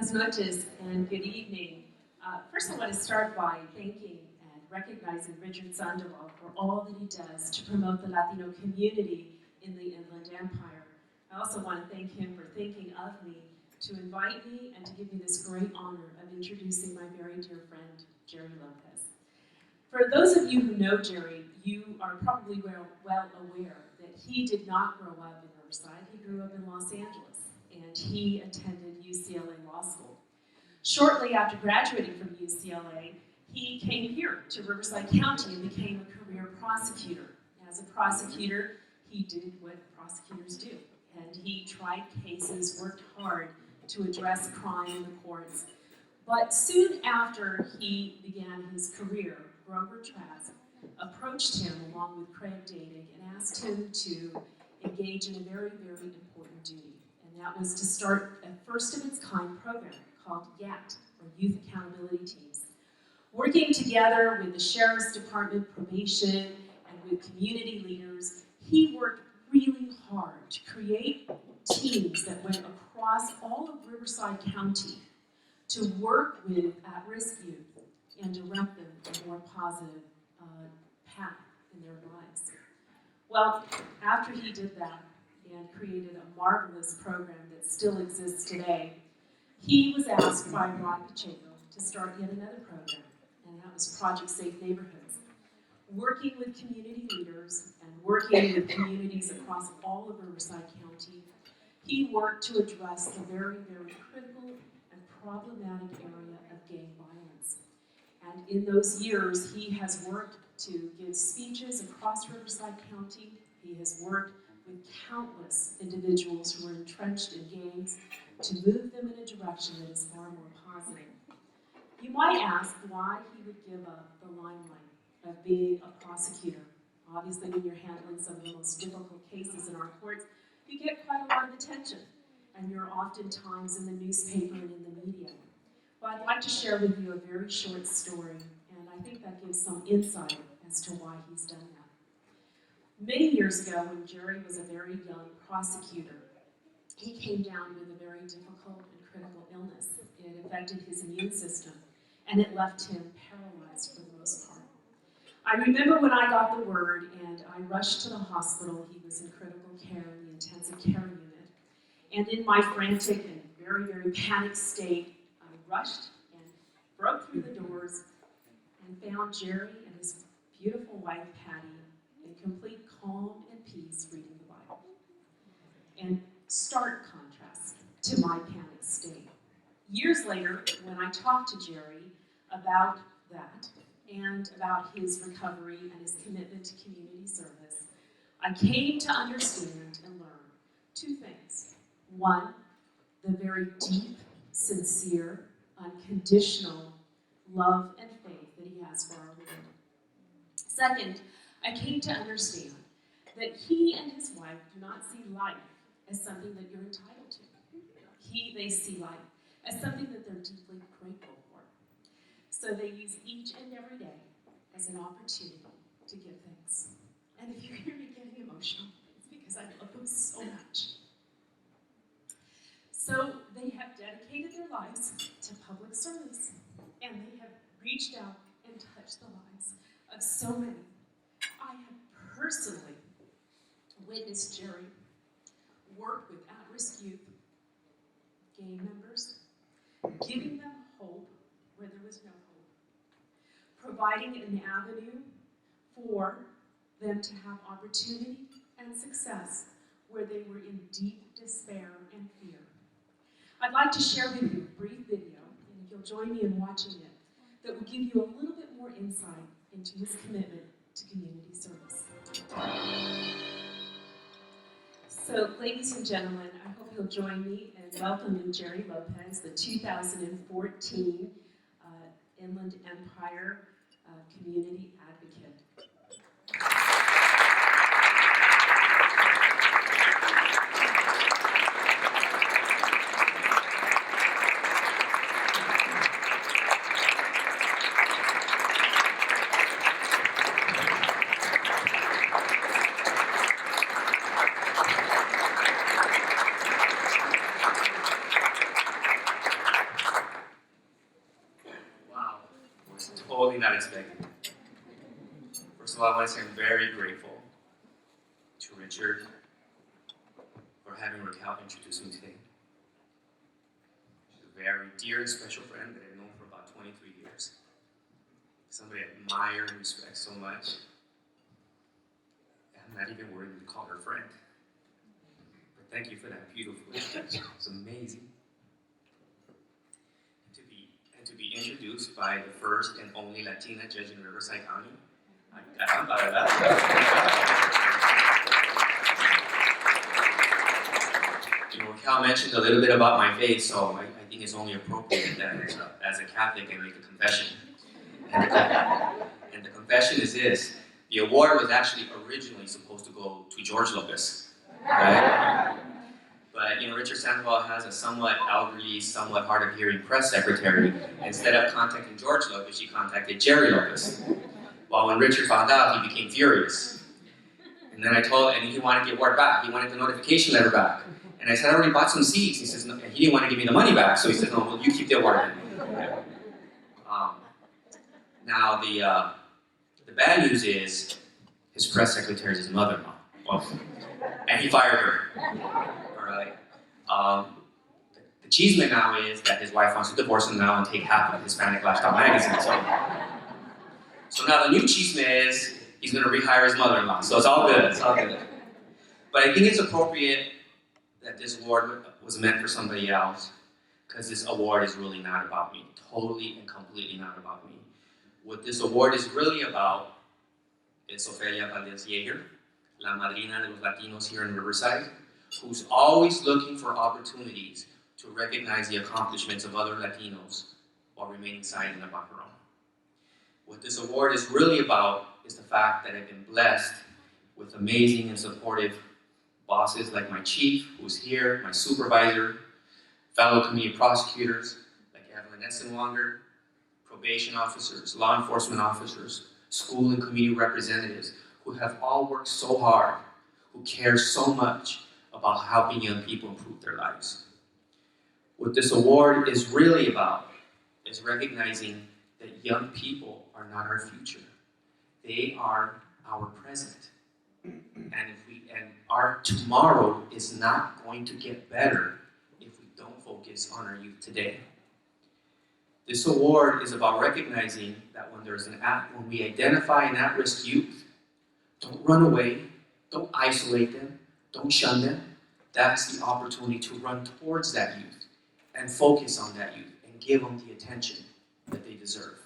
Buenas noches and good evening. First, I want to start by thanking and recognizing Richard Sandoval for all that he does to promote the Latino community in the Inland Empire. I also want to thank him for thinking of me to invite me and to give me this great honor of introducing my very dear friend, Gerry Lopez. For those of you who know Gerry, you are probably well aware that he did not grow up in Riverside. He grew up in Los Angeles, and he attended UCLA Law School. Shortly after graduating from UCLA, he came here to Riverside County and became a career prosecutor. As a prosecutor, he did what prosecutors do, and he tried cases, worked hard to address crime in the courts. But soon after he began his career, Grover Trask approached him along with Craig Dadig and asked him to engage in a very, very important duty. And that was to start a first-of-its-kind program called YAT, or Youth Accountability Teams. Working together with the Sheriff's Department, probation, and with community leaders, he worked really hard to create teams that went across all of Riverside County to work with at-risk youth and direct them in a more positive path in their lives. Well, after he did that and created a marvelous program that still exists today, he was asked by Rod Pacheco to start yet another program, and that was Project Safe Neighborhoods. Working with community leaders and working with communities across all of Riverside County, he worked to address the very, very critical and problematic area of gang violence. And in those years, he has worked to give speeches across Riverside County. He has worked with countless individuals who are entrenched in gangs to move them in a direction that is far more positive. You might ask why he would give up the limelight of being a prosecutor. Obviously, when you're handling some of the most difficult cases in our courts, you get quite a lot of attention, and you're oftentimes in the newspaper and in the media. But I'd like to share with you a very short story, and I think that gives some insight as to why he's done that. Many years ago, when Gerry was a very young prosecutor, he came down with a very difficult and critical illness. It affected his immune system, and it left him paralyzed for the most part. I remember when I got the word, and I rushed to the hospital. He was in critical care in the intensive care unit. And in my frantic and very, very panicked state, I rushed and broke through the doors and found Gerry and his beautiful wife, Patty, in complete calm and peace reading the Bible. In stark contrast to my panicked state. Years later, when I talked to Gerry about that and about his recovery and his commitment to community service, I came to understand and learn two things. One, the very deep, sincere, unconditional love and faith that he has for our Lord. Second, I came to understand that he and his wife do not see life as something that you're entitled to. They see life as something that they're deeply grateful for. So they use each and every day as an opportunity to give thanks. And if you hear me getting emotional, it's because I love them so much. So they have dedicated their lives to public service, and they have reached out and touched the lives of so many. I have personally witnessed Gerry work with at-risk youth, gang members, giving them hope where there was no hope, providing an avenue for them to have opportunity and success where they were in deep despair and fear. I'd like to share with you a brief video, and if you'll join me in watching it, that will give you a little bit more insight into his commitment to community service. So, ladies and gentlemen, I hope you'll join me in welcoming Gerry Lopez, the 2014 Inland Empire Community Advocate. all, I want to say I'm very grateful to Richard for having Raquel introduce me today. She's a very dear and special friend that I've known for about 23 years. Somebody I admire and respect so much. I'm not even worthy to call her friend. But thank you for that beautiful introduction. It's amazing. And to be introduced by the first and only Latina judge in Riverside County. I'm proud of that. Raquel mentioned a little bit about my faith, so I think it's only appropriate that as a Catholic I make a confession. And the confession is this. The award was actually originally supposed to go to Gerry Lopez, right? But Richard Sandoval has a somewhat elderly, somewhat hard of hearing press secretary. Instead of contacting Gerry Lopez, she contacted Gerry Lopez. Well, when Richard found out, he became furious. And then and he wanted the award back. He wanted the notification letter back. And I said, I already bought some seats. He says, no, he didn't want to give me the money back. So he said, no, well, you keep the award then. Now, the bad news is his press secretary is his mother-in-law. Well, and he fired her. All right. The cheeseman now is that his wife wants to divorce him now and take half of Hispanic Lifestyle magazine. So now the new cheeseman is he's going to rehire his mother-in-law. So it's all good. It's all good. But I think it's appropriate that this award was meant for somebody else, because this award is really not about me. Totally and completely not about me. What this award is really about is Ofelia Valdez-Yeager, la madrina de los Latinos here in Riverside, who's always looking for opportunities to recognize the accomplishments of other Latinos while remaining silent about her own. What this award is really about is the fact that I've been blessed with amazing and supportive bosses like my chief, who's here, my supervisor, fellow community prosecutors like Evelyn Essenwanger, probation officers, law enforcement officers, school and community representatives who have all worked so hard, who care so much about helping young people improve their lives. What this award is really about is recognizing that young people are not our future. They are our present. And our tomorrow is not going to get better if we don't focus on our youth today. This award is about recognizing that when we identify an at-risk youth, don't run away, don't isolate them, don't shun them. That's the opportunity to run towards that youth and focus on that youth and give them the attention that they deserve.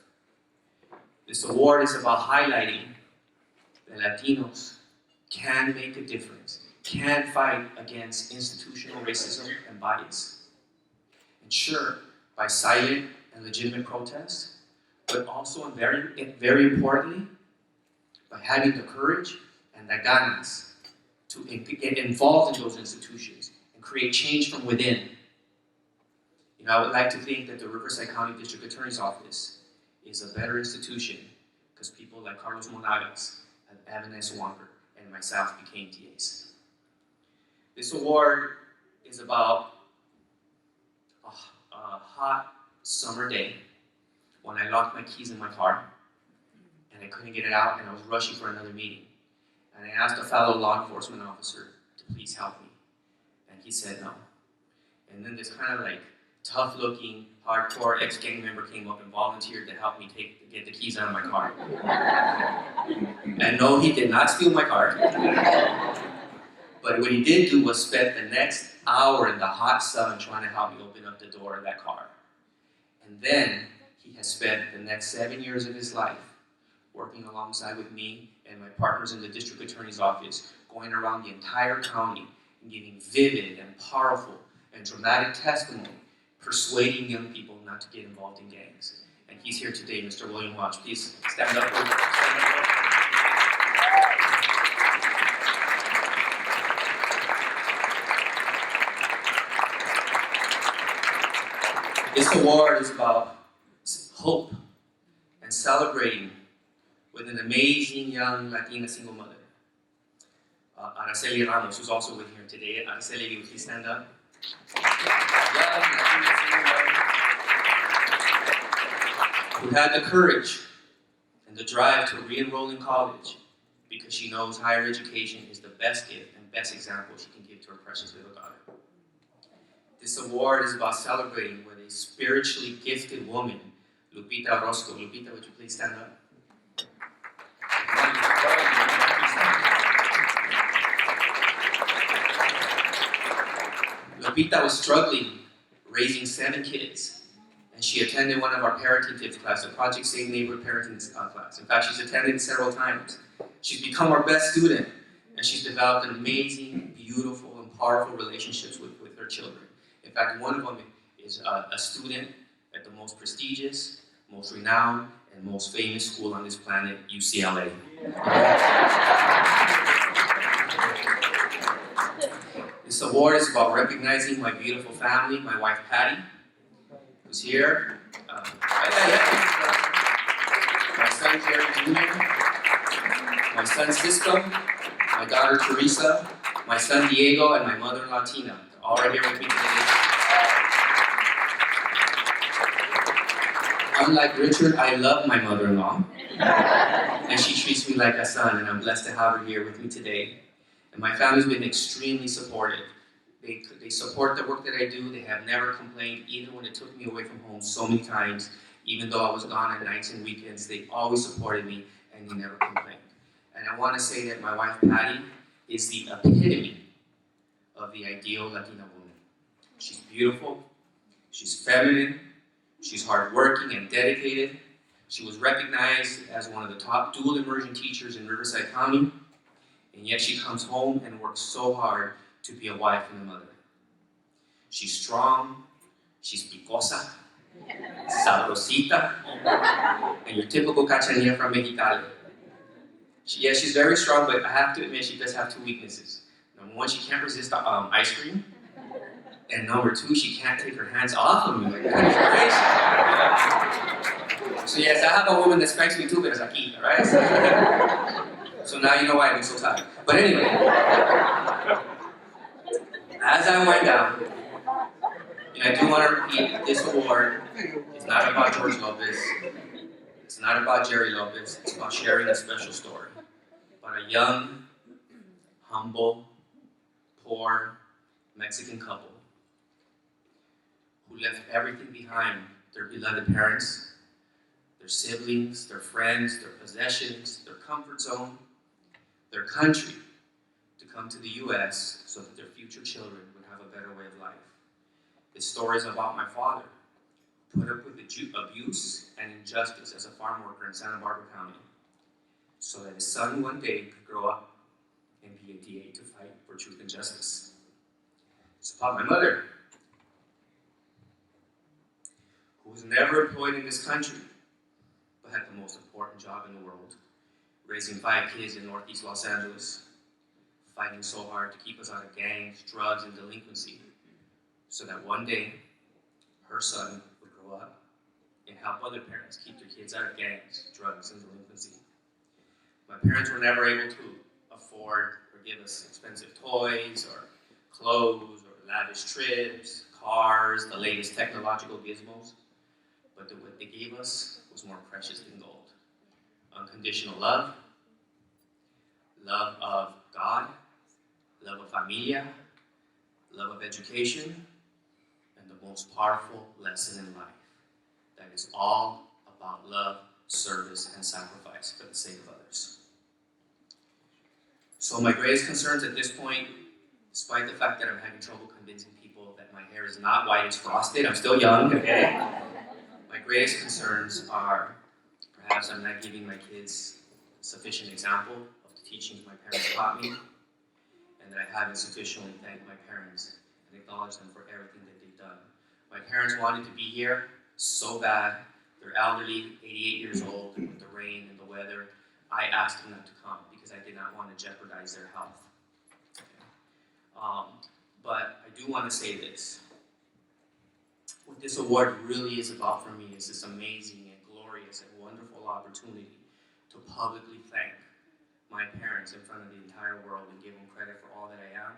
This award is about highlighting that Latinos can make a difference, can fight against institutional racism and bias. And sure, by silent and legitimate protest, but also, and very importantly, by having the courage and the ganas to get involved in those institutions and create change from within. I would like to think that the Riverside County District Attorney's Office is a better institution because people like Carlos Monagas and Evan Eswanker and myself became TAs. This award is about a hot summer day when I locked my keys in my car and I couldn't get it out and I was rushing for another meeting. And I asked a fellow law enforcement officer to please help me. And he said no. And then this kind of like tough-looking, hardcore ex-gang member came up and volunteered to help me get the keys out of my car. And no, he did not steal my car. But what he did do was spend the next hour in the hot sun trying to help me open up the door of that car. And then he has spent the next 7 years of his life working alongside with me and my partners in the district attorney's office, going around the entire county and giving vivid and powerful and dramatic testimony, persuading young people not to get involved in gangs. And he's here today, Mr. William Watch. Please stand up. This award is about hope and celebrating with an amazing young Latina single mother, Araceli Ramos, who's also with here today. Araceli, would you please stand up? Who had the courage and the drive to re-enroll in college because she knows higher education is the best gift and best example she can give to her precious little daughter. This award is about celebrating with a spiritually gifted woman, Lupita Orozco. Lupita, would you please stand up? Lupita was struggling raising 7 kids, and she attended one of our parenting tips class, the Project Save Neighborhood parenting class. In fact, she's attended it several times. She's become our best student, and she's developed amazing, beautiful, and powerful relationships with her children. In fact, one of them is a student at the most prestigious, most renowned, and most famous school on this planet, UCLA. This award is about recognizing my beautiful family, my wife Patty, who's here, my son Gerry Jr., my son Cisco, my daughter Teresa, my son Diego, and my mother-in-law Tina. They're all right here with me today. Unlike Richard, I love my mother-in-law, and she treats me like a son, and I'm blessed to have her here with me today. And my family's been extremely supportive. They support the work that I do. They have never complained, even when it took me away from home so many times. Even though I was gone on nights and weekends, they always supported me, and they never complained. And I want to say that my wife, Patty, is the epitome of the ideal Latina woman. She's beautiful, she's feminine, she's hardworking and dedicated. She was recognized as one of the top dual immersion teachers in Riverside County, and yet she comes home and works so hard to be a wife and a mother. She's strong, she's picosa, sabrosita, and your typical cachanilla from Mexicali. She's very strong, but I have to admit she does have 2 weaknesses. Number 1, she can't resist ice cream, and number 2, she can't take her hands off of me. Like, so yes, I have a woman that spanks me too, but it's aquí, right? So now you know why I've been so tired. But anyway, as I wind down, and I do want to repeat that this award is not about George Lopez, it's not about Gerry Lopez, it's about sharing a special story about a young, humble, poor Mexican couple who left everything behind: their beloved parents, their siblings, their friends, their possessions, their comfort zone, their country, to come to the U.S. so that their future children would have a better way of life. This story is about my father, who put up with abuse and injustice as a farm worker in Santa Barbara County, so that his son one day could grow up and be a DA to fight for truth and justice. It's about my mother, who was never employed in this country, but had the most important job in the world, raising 5 kids in Northeast Los Angeles, fighting so hard to keep us out of gangs, drugs, and delinquency, so that one day her son would grow up and help other parents keep their kids out of gangs, drugs, and delinquency. My parents were never able to afford or give us expensive toys or clothes or lavish trips, cars, the latest technological gizmos, but what they gave us was more precious than gold. Unconditional love, love of God, love of familia, love of education, and the most powerful lesson in life, that is all about love, service, and sacrifice for the sake of others. So my greatest concerns at this point, despite the fact that I'm having trouble convincing people that my hair is not white, it's frosted, I'm still young, okay? My greatest concerns are perhaps I'm not giving my kids a sufficient example of the teachings my parents taught me, and that I haven't sufficiently thanked my parents and acknowledged them for everything that they've done. My parents wanted to be here so bad. They're elderly, 88 years old, with the rain and the weather. I asked them not to come because I did not want to jeopardize their health. But I do want to say this. What this award really is about for me is this amazing and glorious and wonderful opportunity to publicly thank my parents in front of the entire world and give them credit for all that I am,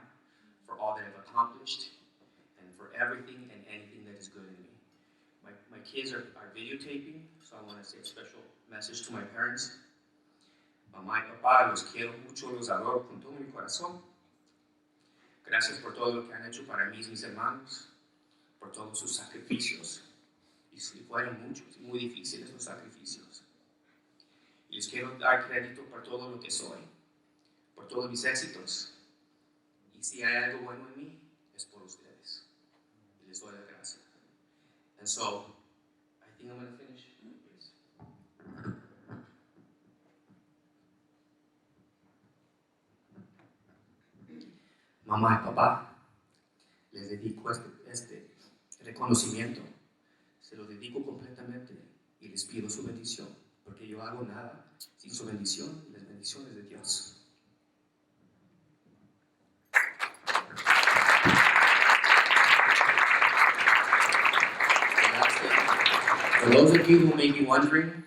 for all that I've accomplished, and for everything and anything that is good in me. My kids are videotaping, so I want to say a special message to my parents. Mamá y papá, los quiero mucho, los adoro con todo mi corazón. Gracias por todo lo que han hecho para mí y mis hermanos, por todos sus sacrificios. Y sí, fueron muchos y muy difíciles los sacrificios. Y les quiero dar crédito por todo lo que soy, por todos mis éxitos. Y si hay algo bueno en mí, es por ustedes. Y les doy la gracia. And so, I think I'm going to finish. Please. Mamá y papá, les dedico este reconocimiento. Se lo dedico completamente y les pido su bendición, porque yo hago nada sin su bendición y las bendiciones de Dios. For those of you who may be wondering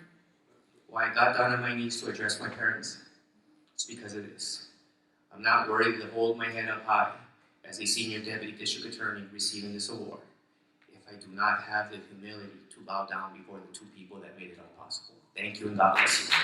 why I got down on my knees to address my parents, it's because of this. I'm not worthy to hold my head up high as a senior deputy district attorney receiving this award if I do not have the humility to bow down before the two people that made it all possible. Thank you and God bless you.